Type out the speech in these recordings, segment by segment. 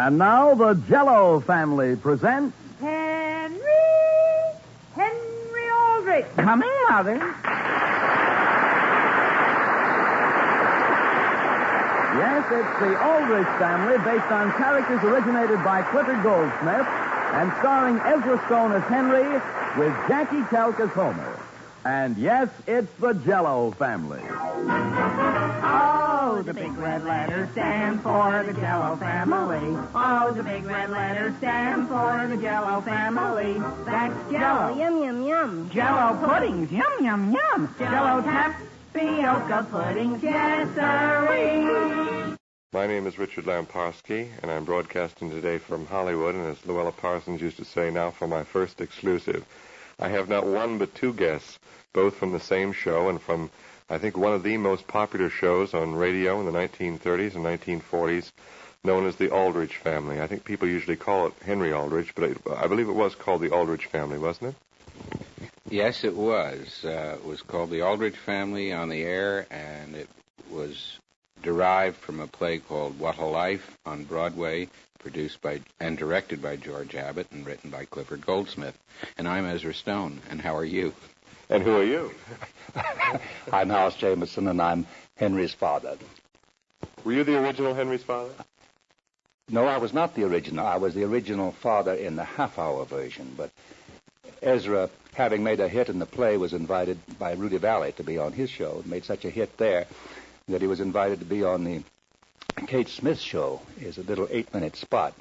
And now the Jell-O family presents... Henry Aldrich. Come in, Mother. Yes, it's the Aldrich family, based on characters originated by Clifford Goldsmith, and starring Ezra Stone as Henry, with Jackie Kelk as Homer. And yes, it's the Jell-O family. Oh, the big red letters stand for the Jell-O family. Oh, the big red letters stand for the Jell-O family. That's Jell-O. Yum, yum, yum. Jell-O puddings, yum, yum, yum. Jell-O tapioca puddings, yes, sirree. My name is Richard Lamparski, and I'm broadcasting today from Hollywood, and as Luella Parsons used to say, now for my first exclusive. I have not one but two guests, both from the same show and from, I think, one of the most popular shows on radio in the 1930s and 1940s, known as the Aldrich family. I think people usually call it Henry Aldrich, but I believe it was called the Aldrich family, wasn't it? Yes, it was. It was called the Aldrich family on the air, and it was derived from a play called What a Life on Broadway, produced by and directed by George Abbott and written by Clifford Goldsmith. And I'm Ezra Stone, and how are you? And who are you? I'm House Jameson, and I'm Henry's father. Were you the original Henry's father? No, I was not the original. I was the original father in the half-hour version, but Ezra, having made a hit in the play, was invited by Rudy Valley to be on his show. Made such a hit there that he was invited to be on the Kate Smith show. Is a little 8-minute spot.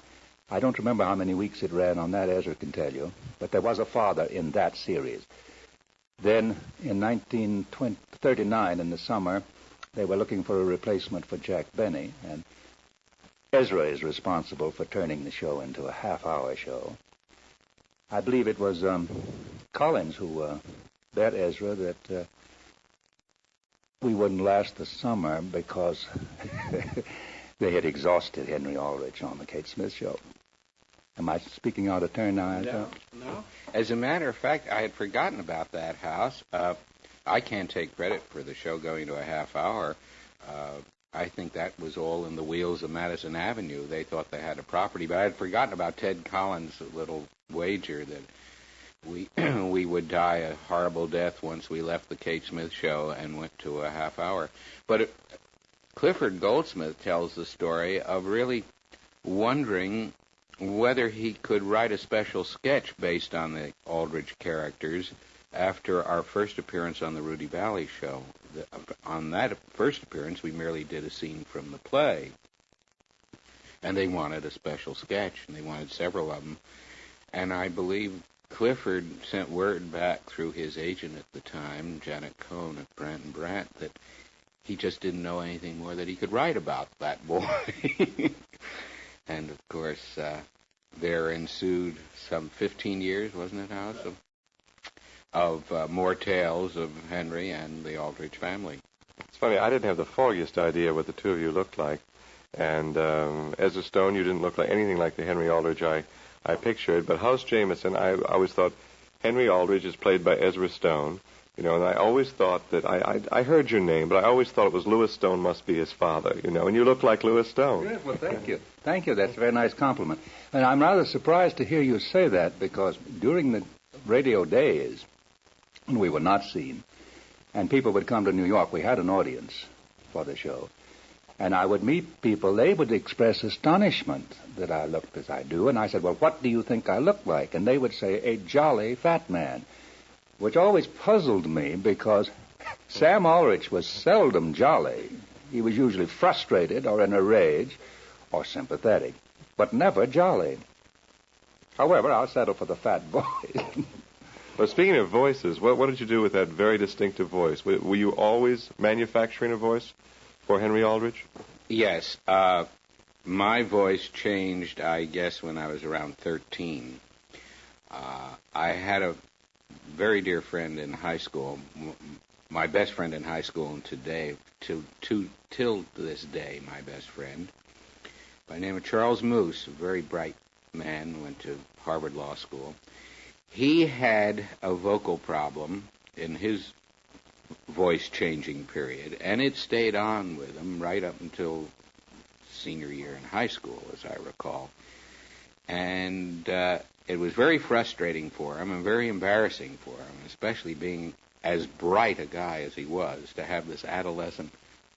I don't remember how many weeks it ran on that, Ezra can tell you, but there was a father in that series. Then, in 1939, in the summer, they were looking for a replacement for Jack Benny, and Ezra is responsible for turning the show into a half-hour show. I believe it was Collins who bet Ezra that we wouldn't last the summer because they had exhausted Henry Aldrich on the Kate Smith show. Am I speaking out of turn now? No. As a matter of fact, I had forgotten about that, House. I can't take credit for the show going to a half hour. I think that was all in the wheels of Madison Avenue. They thought they had a property, but I had forgotten about Ted Collins' little wager that we would die a horrible death once we left the Kate Smith show and went to a half hour. But Clifford Goldsmith tells the story of really wondering whether he could write a special sketch based on the Aldrich characters after our first appearance on the Rudy Valley show. On that first appearance, we merely did a scene from the play. And they wanted a special sketch, and they wanted several of them. And I believe Clifford sent word back through his agent at the time, Janet Cohn at Brandt & Brandt, that he just didn't know anything more that he could write about that boy. And, of course, there ensued some 15 years, wasn't it, House, of more tales of Henry and the Aldrich family. It's funny, I didn't have the foggiest idea what the two of you looked like. And Ezra Stone, you didn't look like anything like the Henry Aldrich I pictured. But House Jameson, I always thought Henry Aldrich is played by Ezra Stone. You know, and I always thought that I heard your name, but I always thought it was Louis Stone must be his father, you know, and you look like Louis Stone. Yes, well, thank you. Thank you. That's a very nice compliment. And I'm rather surprised to hear you say that because during the radio days, when we were not seen, and people would come to New York, we had an audience for the show, and I would meet people, they would express astonishment that I looked as I do, and I said, well, what do you think I look like? And they would say, a jolly fat man. Which always puzzled me because Sam Aldrich was seldom jolly. He was usually frustrated or in a rage or sympathetic, but never jolly. However, I'll settle for the fat boy. Well, speaking of voices, what did you do with that very distinctive voice? Were you always manufacturing a voice for Henry Aldrich? Yes. My voice changed, I guess, when I was around 13. I had a very dear friend in high school, my best friend in high school, and today, till this day, my best friend, by the name of Charles Moose, a very bright man, went to Harvard Law School. He had a vocal problem in his voice-changing period, and it stayed on with him right up until senior year in high school, as I recall. And it was very frustrating for him and very embarrassing for him, especially being as bright a guy as he was, to have this adolescent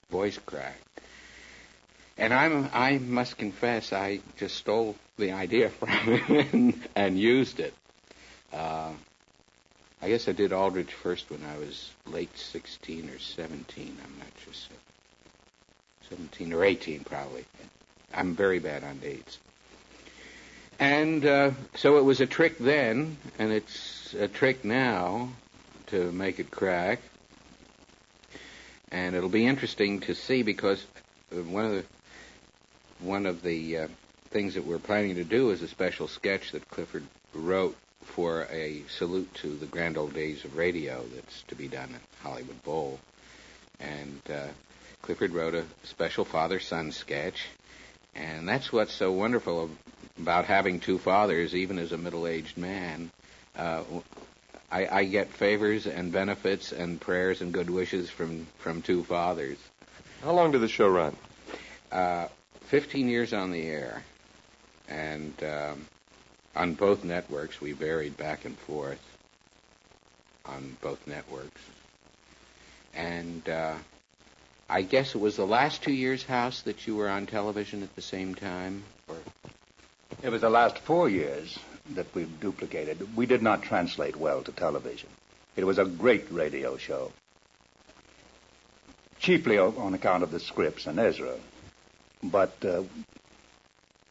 voice crack. And I must confess, I just stole the idea from him and used it. I guess I did Aldrich first when I was late 16 or 17. I'm not sure. 17 or 18, probably. I'm very bad on dates. And so it was a trick then, and it's a trick now to make it crack. And it'll be interesting to see, because one of the things that we're planning to do is a special sketch that Clifford wrote for a salute to the grand old days of radio that's to be done at Hollywood Bowl. And Clifford wrote a special father-son sketch, and that's what's so wonderful about having two fathers, even as a middle-aged man. I get favors and benefits and prayers and good wishes from two fathers. How long did the show run? 15 years on the air, and on both networks. We varied back and forth on both networks. And I guess it was the last 2 years, House, that you were on television at the same time? Or? It was the last 4 years that we duplicated. We did not translate well to television. It was a great radio show, chiefly on account of the scripts and Ezra. But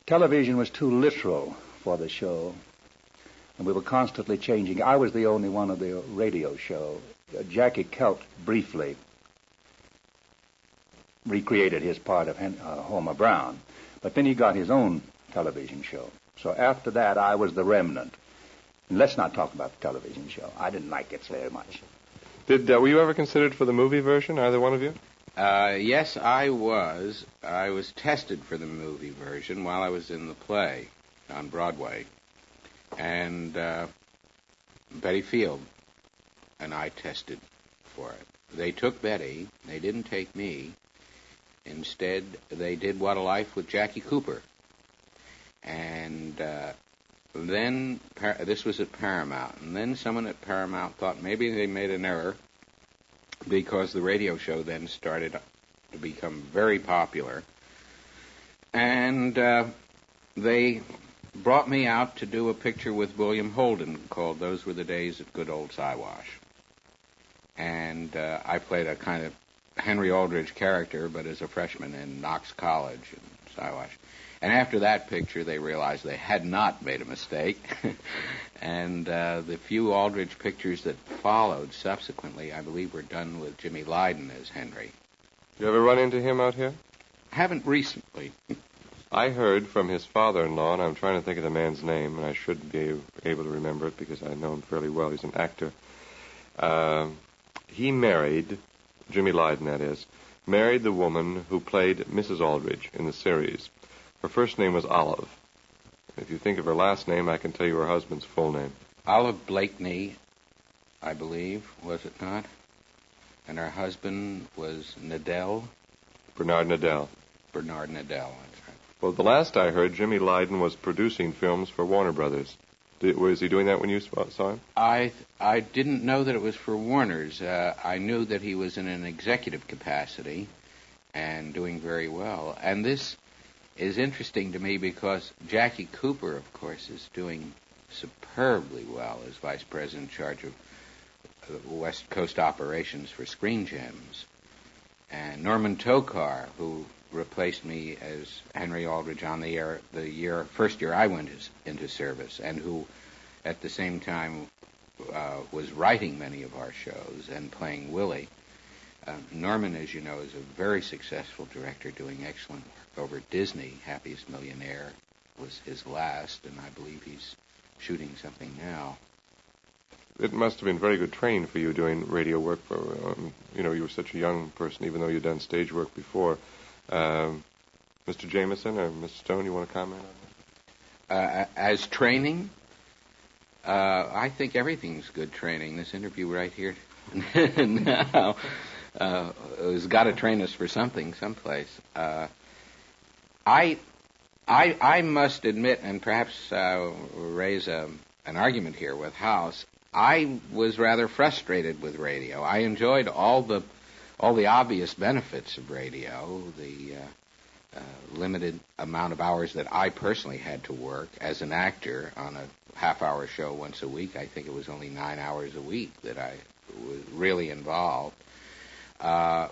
television was too literal for the show, and we were constantly changing. I was the only one of the radio show. Jackie Kelt briefly recreated his part of Homer Brown, but then he got his own television show. So after that, I was the remnant. And let's not talk about the television show. I didn't like it very much. Were you ever considered for the movie version, either one of you? Yes, I was. I was tested for the movie version while I was in the play on Broadway. And Betty Field and I tested for it. They took Betty. They didn't take me. Instead, they did What a Life with Jackie Cooper. And then, this was at Paramount, and then someone at Paramount thought maybe they made an error, because the radio show then started to become very popular. And they brought me out to do a picture with William Holden called Those Were the Days at Good Old Siwash. And I played a kind of Henry Aldrich character, but as a freshman in Knox College in Siwash. And after that picture, they realized they had not made a mistake. And the few Aldrich pictures that followed subsequently, I believe, were done with Jimmy Lydon as Henry. You ever run into him out here? Haven't recently. I heard from his father-in-law, and I'm trying to think of the man's name, and I should be able to remember it because I know him fairly well. He's an actor. He married, Jimmy Lydon that is, married the woman who played Mrs. Aldrich in the series. Her first name was Olive. If you think of her last name, I can tell you her husband's full name. Olive Blakeney, I believe, was it not? And her husband was Nadell? Bernard Nadell. Bernard Nadell, that's right. Well, the last I heard, Jimmy Lydon was producing films for Warner Brothers. Was he doing that when you saw him? I didn't know that it was for Warner's. I knew that he was in an executive capacity and doing very well. And this is interesting to me because Jackie Cooper, of course, is doing superbly well as vice president in charge of West Coast operations for Screen Gems. And Norman Tokar, who replaced me as Henry Aldrich on the air the first year I went into service, and who at the same time was writing many of our shows and playing Willie. Norman, as you know, is a very successful director doing excellent work over at Disney. Happiest Millionaire was his last, and I believe he's shooting something now. It must have been very good training for you doing radio work. You were such a young person, even though you'd done stage work before. Mr. Jameson or Mr. Stone, you want to comment on that? As training, I think everything's good training. This interview right here now has got to train us for something, someplace. I must admit, and perhaps raise an argument here with House, I was rather frustrated with radio. I enjoyed all the obvious benefits of radio, the limited amount of hours that I personally had to work as an actor on a half-hour show once a week. I think it was only 9 hours a week that I was really involved. And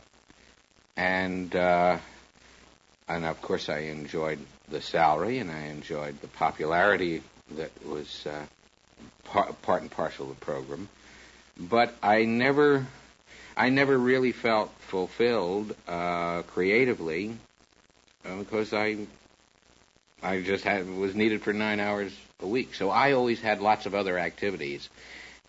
of course I enjoyed the salary, and I enjoyed the popularity that was part and parcel of the program. But I never really felt fulfilled creatively because I just was needed for 9 hours a week. So I always had lots of other activities,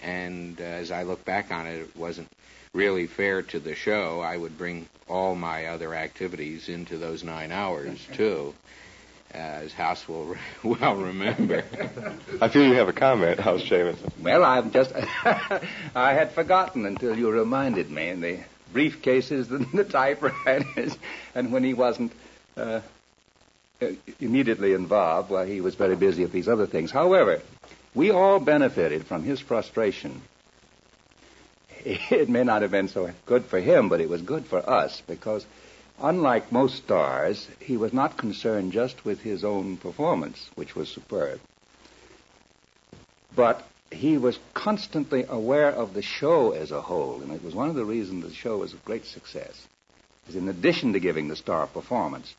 and as I look back on it, it wasn't really fair to the show. I would bring all my other activities into those 9 hours too, as House will well remember. I feel you have a comment, House Jamison. Well, I had forgotten until you reminded me. And the briefcases, the typewriters, and when he wasn't immediately involved, well, he was very busy with these other things. However, we all benefited from his frustration. It may not have been so good for him, but it was good for us, because unlike most stars, he was not concerned just with his own performance, which was superb, but he was constantly aware of the show as a whole, and it was one of the reasons the show was a great success. Is in addition to giving the star performance,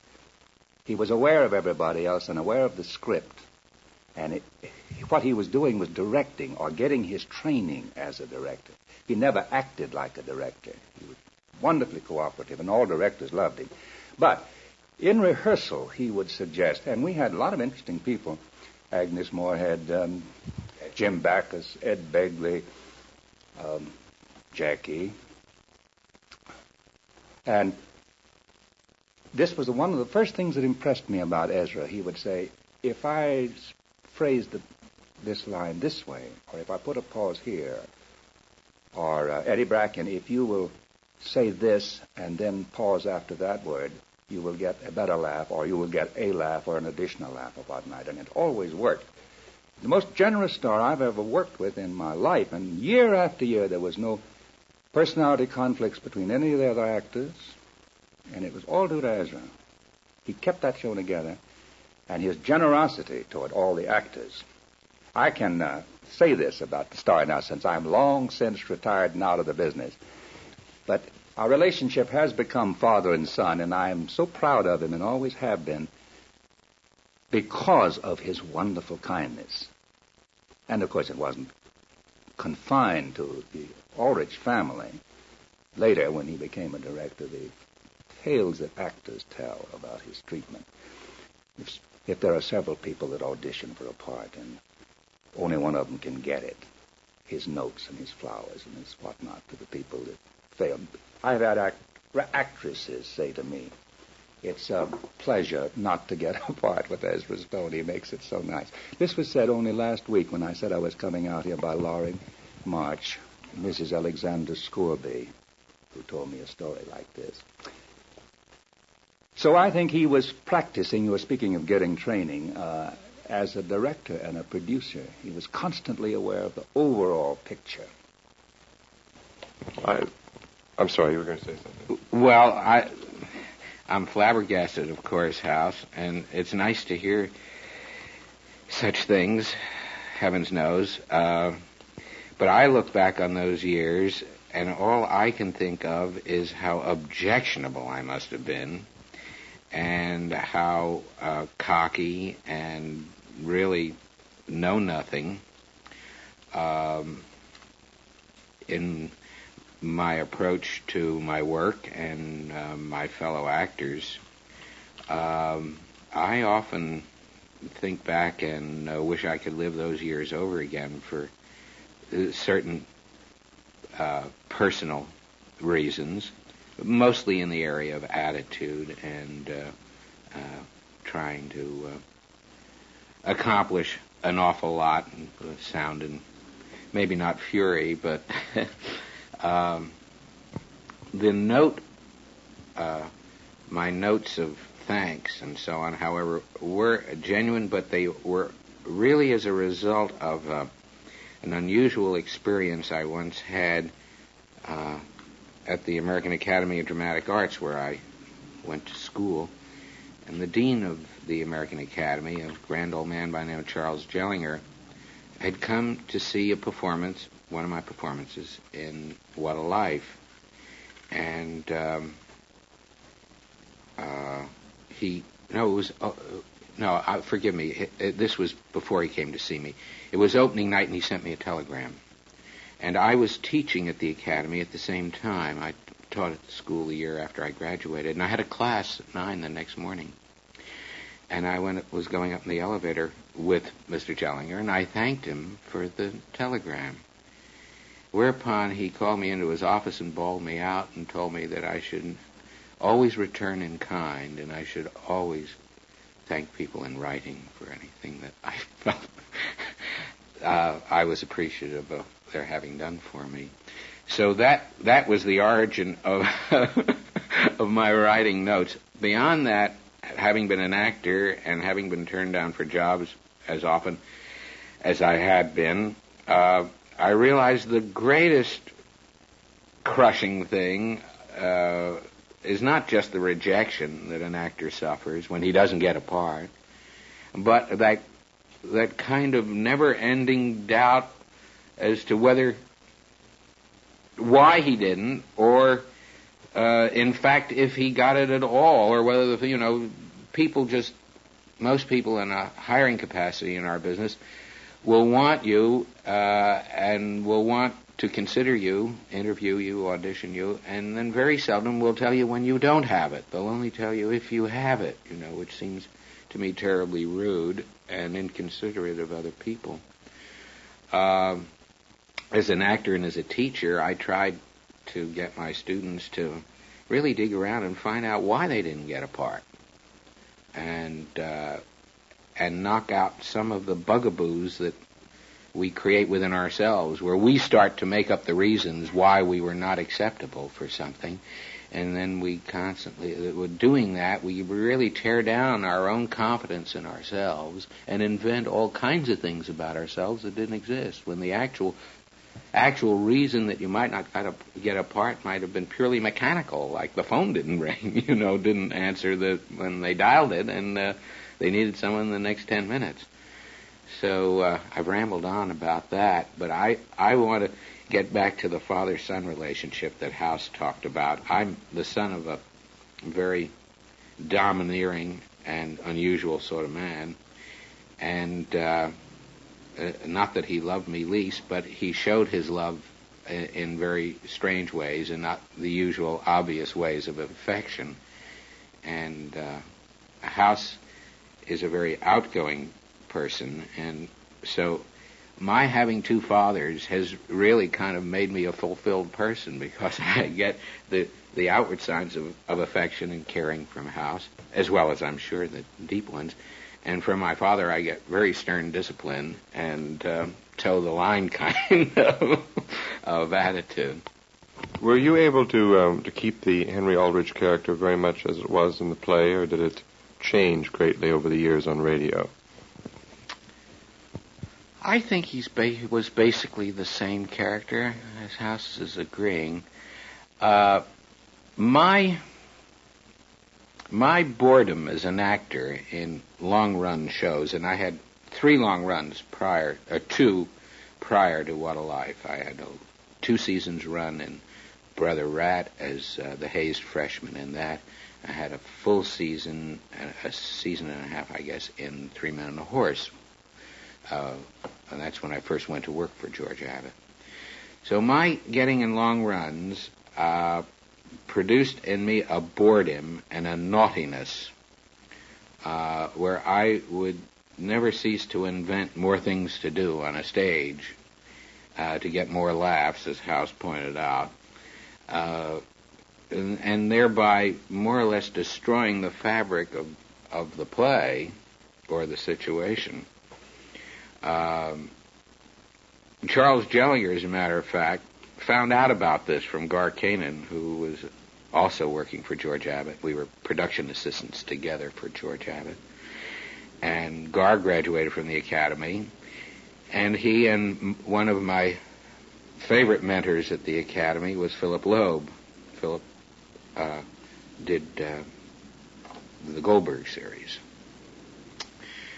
he was aware of everybody else and aware of the script, and what he was doing was directing or getting his training as a director. He never acted like a director. He was wonderfully cooperative, and all directors loved him. But in rehearsal, he would suggest, and we had a lot of interesting people. Agnes Moorehead, Jim Backus, Ed Begley, Jackie. And this was one of the first things that impressed me about Ezra. He would say, if I phrased this line this way, or if I put a pause here, or Eddie Bracken, if you will say this and then pause after that word, you will get a better laugh, or you will get a laugh or an additional laugh or whatnot. And it always worked. The most generous star I've ever worked with in my life, and year after year there was no personality conflicts between any of the other actors, and it was all due to Ezra. He kept that show together, and his generosity toward all the actors. I can say this about the star now, since I'm long since retired and out of the business. But our relationship has become father and son, and I'm so proud of him and always have been because of his wonderful kindness. And, of course, it wasn't confined to the Aldrich family. Later, when he became a director, the tales that actors tell about his treatment. If there are several people that audition for a part and only one of them can get it, his notes and his flowers and his whatnot to the people that failed. I've had actresses say to me, it's a pleasure not to get a part with Ezra Stone. He makes it so nice. This was said only last week when I said I was coming out here by Loring March. Mrs. Alexander Scorby, who told me a story like this. So I think he was practicing, you were speaking of getting training, as a director and a producer. He was constantly aware of the overall picture. I'm sorry, you were going to say something. Well, I'm flabbergasted, of course, House, and it's nice to hear such things, heavens knows. But I look back on those years, and all I can think of is how objectionable I must have been, and how cocky and really know-nothing in my approach to my work and my fellow actors. I often think back and wish I could live those years over again for certain personal reasons, mostly in the area of attitude and trying to accomplish an awful lot, and sound in maybe not fury, but the note, my notes of thanks and so on, however, were genuine, but they were really as a result of an unusual experience I once had at the American Academy of Dramatic Arts, where I went to school. And the dean of the American Academy, a grand old man by the name of Charles Jellinger, had come to see a performance, one of my performances, in What a Life. And forgive me, this was before he came to see me. It was opening night, and he sent me a telegram. And I was teaching at the Academy at the same time. I taught at the school the year after I graduated, and I had a class at 9 the next morning. And I was going up in the elevator with Mr. Jellinger, and I thanked him for the telegram. Whereupon he called me into his office and bawled me out and told me that I should always return in kind, and I should always thank people in writing for anything that I felt I was appreciative of their having done for me. So that was the origin of of my writing notes. Beyond that, having been an actor and having been turned down for jobs as often as I had been, I realized the greatest crushing thing is not just the rejection that an actor suffers when he doesn't get a part, but that kind of never-ending doubt as to why he didn't, or in fact if he got it at all, or whether most people in a hiring capacity in our business will want you and will want to consider you, interview you, audition you, and then very seldom will tell you when you don't have it. They'll only tell you if you have it, which seems to me terribly rude and inconsiderate of other people. As an actor and as a teacher, I tried to get my students to really dig around and find out why they didn't get a part, and knock out some of the bugaboos that we create within ourselves, where we start to make up the reasons why we were not acceptable for something, and then we constantly, with doing that, we really tear down our own confidence in ourselves and invent all kinds of things about ourselves that didn't exist, when the actual reason that you might not get a part might have been purely mechanical, like the phone didn't ring, didn't answer when they dialed it, and they needed someone in the next 10 minutes. So I've rambled on about that, but I want to get back to the father-son relationship that House talked about. I'm the son of a very domineering and unusual sort of man, and not that he loved me least, but he showed his love in very strange ways and not the usual obvious ways of affection. And House is a very outgoing person, and so my having two fathers has really kind of made me a fulfilled person, because I get the outward signs of affection and caring from House, as well as I'm sure the deep ones. And from my father, I get very stern discipline and toe-the-line kind of attitude. Were you able to keep the Henry Aldrich character very much as it was in the play, or did it change greatly over the years on radio? I think he was basically the same character, as House is agreeing. My boredom as an actor in long-run shows, and I had 3 long runs two prior to What a Life. I had a 2 seasons run in Brother Rat as the hazed freshman in that. I had a full season, a season and a half, I guess, in 3 Men and a Horse. And that's when I first went to work for George Abbott. So my getting in long runs produced in me a boredom and a naughtiness where I would never cease to invent more things to do on a stage to get more laughs, as House pointed out, and thereby more or less destroying the fabric of the play or the situation. Charles Jellinger, as a matter of fact, found out about this from Gar Kanan, who was also working for George Abbott. We were production assistants together for George Abbott. And Gar graduated from the Academy, and he and one of my favorite mentors at the Academy was Philip Loeb. Philip did the Goldberg series.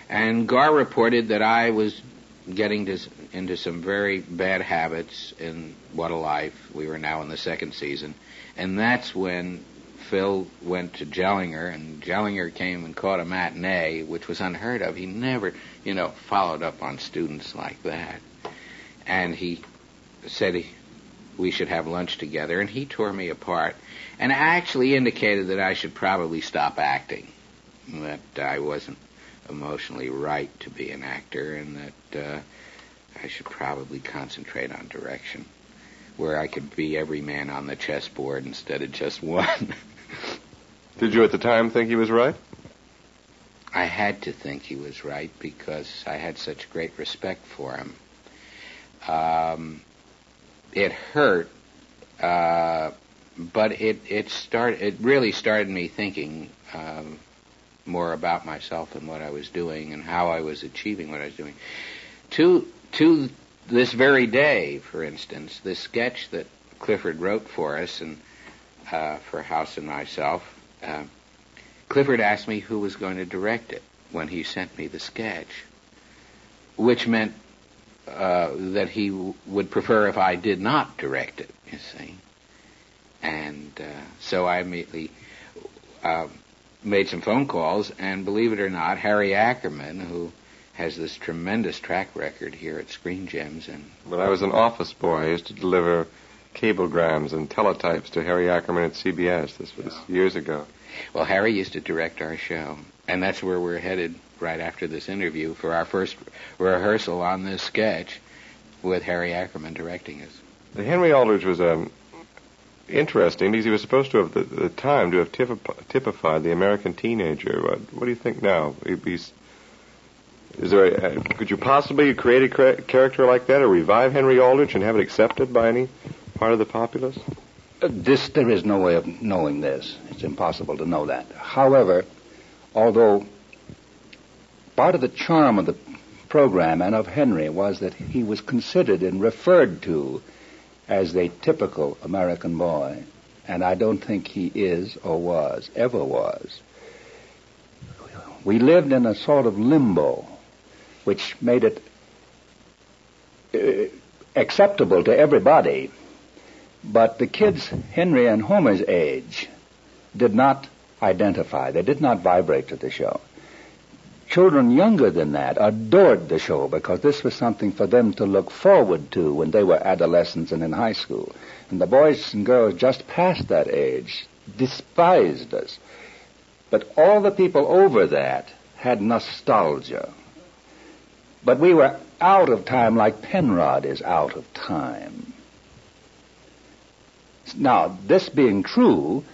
And Gar reported that I was getting into some very bad habits in What a Life. We were now in the second season. And that's when Phil went to Jellinger, and Jellinger came and caught a matinee, which was unheard of. He never, followed up on students like that. And he said we should have lunch together, and he tore me apart and actually indicated that I should probably stop acting, that I wasn't emotionally right to be an actor, and that I should probably concentrate on direction, where I could be every man on the chessboard instead of just one. Did you at the time think he was right? I had to think he was right because I had such great respect for him. It hurt, but it really started me thinking more about myself and what I was doing and how I was achieving what I was doing. To this very day, for instance, this sketch that Clifford wrote for us and for House and myself, Clifford asked me who was going to direct it when he sent me the sketch, which meant that he would prefer if I did not direct it, you see. And so I immediately made some phone calls, and believe it or not, Harry Ackerman, who has this tremendous track record here at Screen Gems. And when I was an office boy, I used to deliver cablegrams and teletypes to Harry Ackerman at CBS. This was years ago. Well, Harry used to direct our show, and that's where we're headed right after this interview for our first rehearsal on this sketch with Harry Ackerman directing us. Henry Aldrich was interesting because he was supposed to have, at the time, to have typified the American teenager. What do you think now? Could you possibly create a character like that or revive Henry Aldrich and have it accepted by any part of the populace? There is no way of knowing this. It's impossible to know that. However, although part of the charm of the program and of Henry was that he was considered and referred to as a typical American boy, and I don't think he is or ever was. We lived in a sort of limbo, which made it acceptable to everybody. But the kids Henry and Homer's age did not identify. They did not vibrate to the show. Children younger than that adored the show because this was something for them to look forward to when they were adolescents and in high school. And the boys and girls just past that age despised us. But all the people over that had nostalgia. But we were out of time like Penrod is out of time. Now, this being true,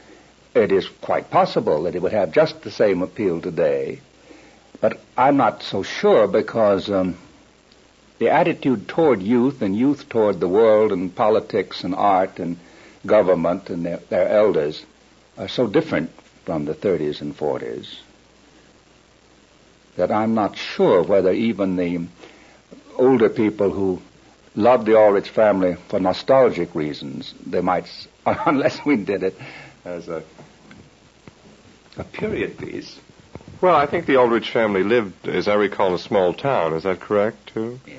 it is quite possible that it would have just the same appeal today. But I'm not so sure because the attitude toward youth and youth toward the world and politics and art and government and their elders are so different from the 30s and 40s that I'm not sure whether even the older people who loved the Aldrich family for nostalgic reasons, they might, unless we did it as a period piece. Well, I think the Aldrich family lived, as I recall, in a small town. Is that correct, too? Yeah.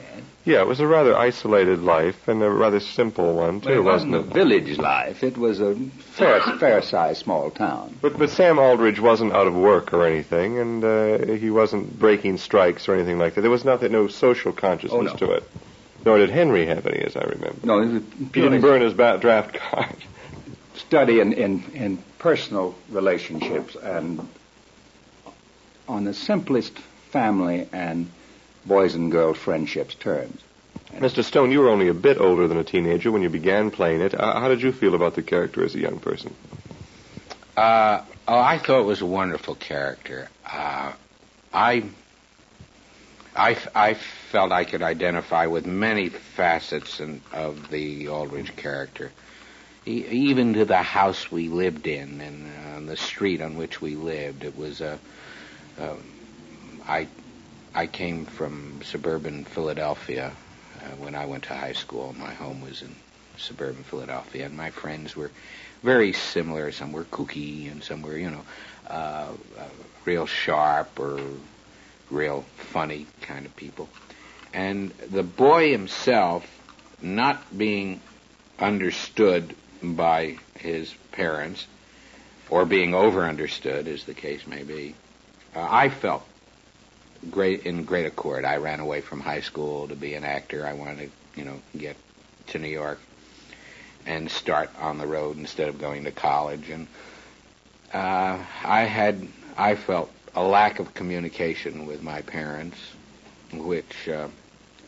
Yeah, it was a rather isolated life and a rather simple one, too, wasn't it? It wasn't a village life. It was a fair-sized small town. But Sam Aldrich wasn't out of work or anything, and he wasn't breaking strikes or anything like that. There was no social consciousness to it. Nor did Henry have any, as I remember. No, he didn't burn his draft card. Study in personal relationships and on the simplest family and boys and girls friendships terms. Mr. Stone, you were only a bit older than a teenager when you began playing it. How did you feel about the character as a young person? I thought it was a wonderful character. I felt I could identify with many facets of the Aldrich character. even to the house we lived in and the street on which we lived. It was I came from suburban Philadelphia when I went to high school. My home was in suburban Philadelphia, and my friends were very similar. Some were kooky, and some were, real sharp or real funny kind of people. And the boy himself, not being understood by his parents, or being over-understood, as the case may be, I felt in great accord. I ran away from high school to be an actor. I wanted to, get to New York and start on the road instead of going to college. And I felt a lack of communication with my parents, which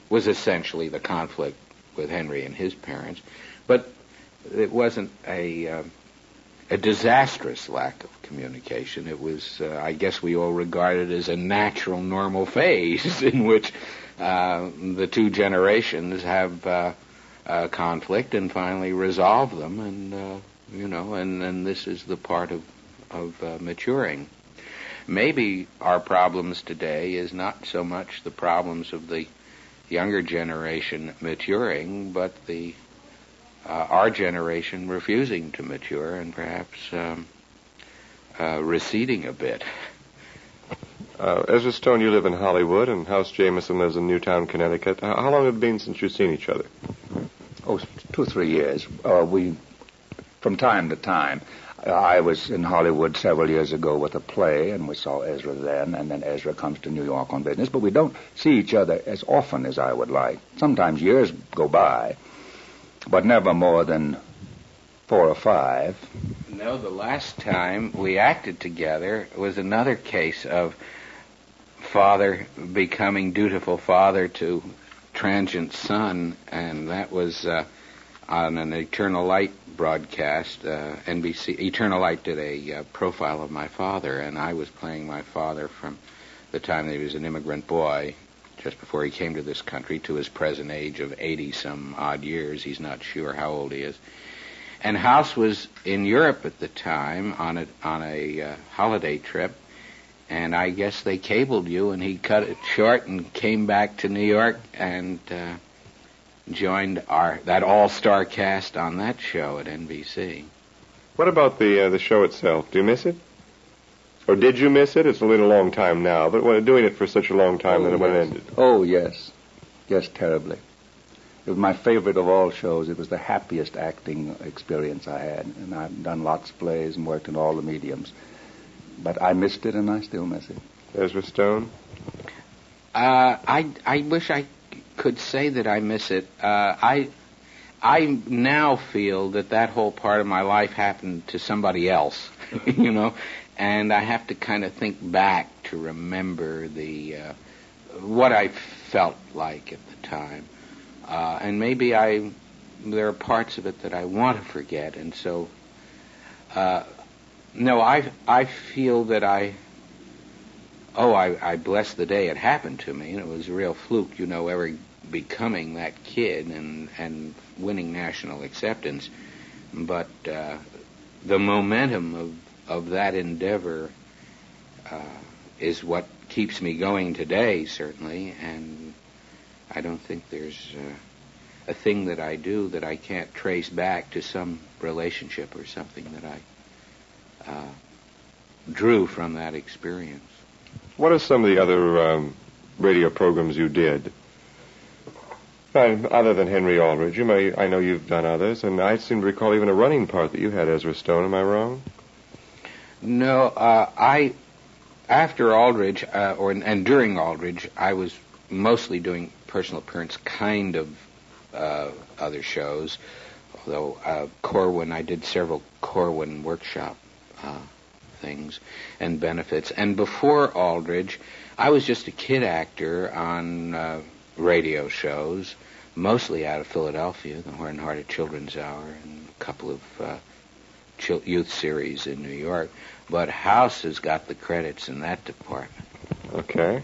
was essentially the conflict with Henry and his parents. But it wasn't a disastrous lack of communication. It was, I guess we all regard it as a natural, normal phase in which the two generations have conflict and finally resolve them, and and this is the part of maturing. Maybe our problems today is not so much the problems of the younger generation maturing, but our generation refusing to mature and perhaps receding a bit. Ezra Stone, you live in Hollywood, and House Jameson lives in Newtown, Connecticut. How long have it been since you've seen each other? 2 or 3 years. We, from time to time, I was in Hollywood several years ago with a play, and we saw Ezra then, and then Ezra comes to New York on business, but we don't see each other as often as I would like. Sometimes years go by, but never more than 4 or 5. No, the last time we acted together was another case of father becoming dutiful father to transient son, and that was on an Eternal Light broadcast. NBC Eternal Light did a profile of my father, and I was playing my father from the time that he was an immigrant boy, just before he came to this country, to his present age of 80-some odd years. He's not sure how old he is. And House was in Europe at the time on a holiday trip, and I guess they cabled you, and he cut it short and came back to New York and joined that all-star cast on that show at NBC. What about the show itself? Do you miss it? Or did you miss it? It's been a long time now, but when doing it for such a long time that when it ended. Oh, yes. Yes, terribly. It was my favorite of all shows. It was the happiest acting experience I had, and I've done lots of plays and worked in all the mediums. But I missed it, and I still miss it. Ezra Stone? I wish I could say that I miss it. I now feel that whole part of my life happened to somebody else, and I have to kind of think back to remember what I felt like at the time. And maybe there are parts of it that I want to forget, and so, no, I feel that I blessed the day it happened to me, and it was a real fluke, ever becoming that kid and winning national acceptance. But the momentum of that endeavor is what keeps me going today, certainly, and I don't think there's a thing that I do that I can't trace back to some relationship or something that I drew from that experience. What are some of the other radio programs you did? Other than Henry Aldrich, I know you've done others, and I seem to recall even a running part that you had, Ezra Stone. Am I wrong? No, after Aldrich, and during Aldrich, I was mostly doing personal appearance kind of other shows, although Corwin, I did several Corwin workshop things and benefits. And before Aldrich, I was just a kid actor on radio shows, mostly out of Philadelphia, the Horn-Hearted Children's Hour, and a couple of youth series in New York. But House has got the credits in that department. Okay.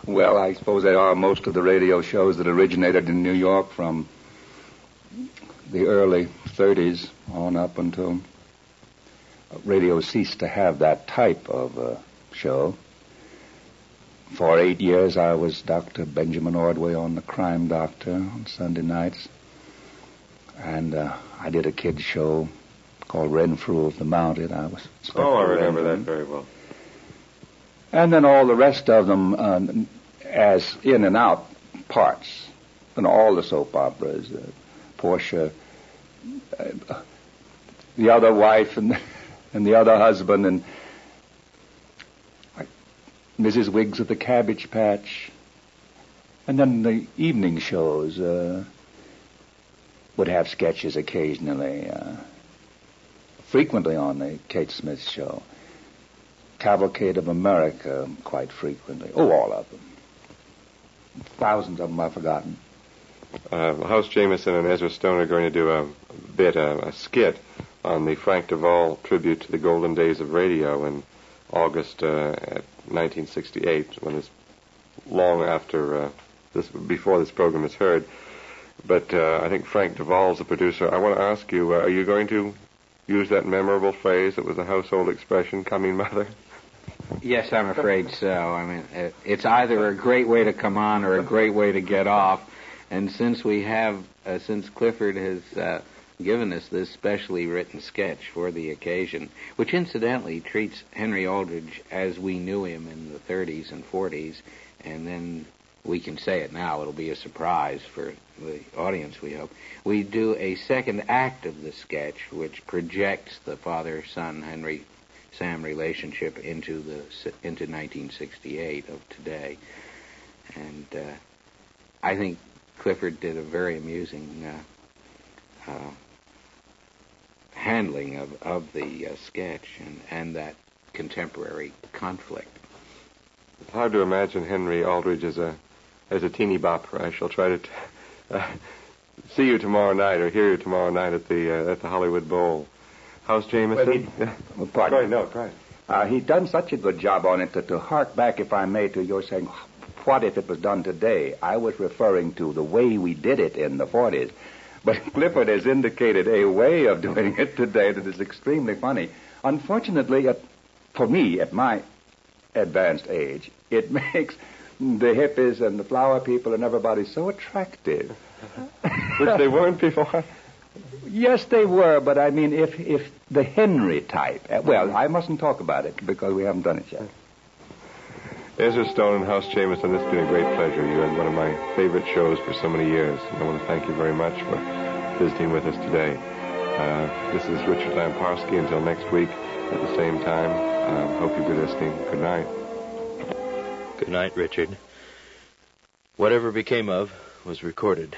Well, I suppose they are most of the radio shows that originated in New York from the early 30s on up until radio ceased to have that type of show. For 8 years, I was Dr. Benjamin Ordway on The Crime Doctor on Sunday nights. And I did a kid's show called Renfrew of the Mounted. I was Inspector I remember Renfrew. that very well. And then all the rest of them as in and out parts. And all the soap operas, Portia, the other wife and the other husband, and Mrs. Wiggs of the Cabbage Patch. And then the evening shows would have sketches occasionally, frequently on the Kate Smith Show. Cavalcade of America quite frequently. Oh, all of them. Thousands of them I've forgotten. House Jameson and Ezra Stone are going to do a skit on the Frank Duvall tribute to the golden days of radio in August 1968, when it's long after before this program is heard. But I think Frank Duvall's the producer. I want to ask you, are you going to use that memorable phrase that was a household expression, coming mother? Yes, I'm afraid so. I mean, it's either a great way to come on or a great way to get off. And since Clifford has given us this specially written sketch for the occasion, which incidentally treats Henry Aldrich as we knew him in the 30s and 40s, and then we can say it now, it'll be a surprise for the audience, we hope. We do a second act of the sketch, which projects the father-son Henry-Sam relationship into 1968 of today. And I think Clifford did a very amusing handling of the sketch and that contemporary conflict. It's hard to imagine Henry Aldrich as a teeny bopper. I shall try to see you tomorrow night or hear you tomorrow night at the Hollywood Bowl. House Jameson? Pardon. Go ahead. He'd done such a good job on it to hark back, if I may, to your saying, what if it was done today? I was referring to the way we did it in the 40s. But Clifford has indicated a way of doing it today that is extremely funny. Unfortunately, for me, at my advanced age, it makes the hippies and the flower people and everybody so attractive. Which they weren't before. Yes, they were, but I mean, if the Henry type, well, I mustn't talk about it because we haven't done it yet. Ezra Stone and House Jameson, this has been a great pleasure. You had one of my favorite shows for so many years. And I want to thank you very much for visiting with us today. This is Richard Lamparski. Until next week at the same time, hope you'll be listening. Good night. Good night, Richard. Whatever became of was recorded.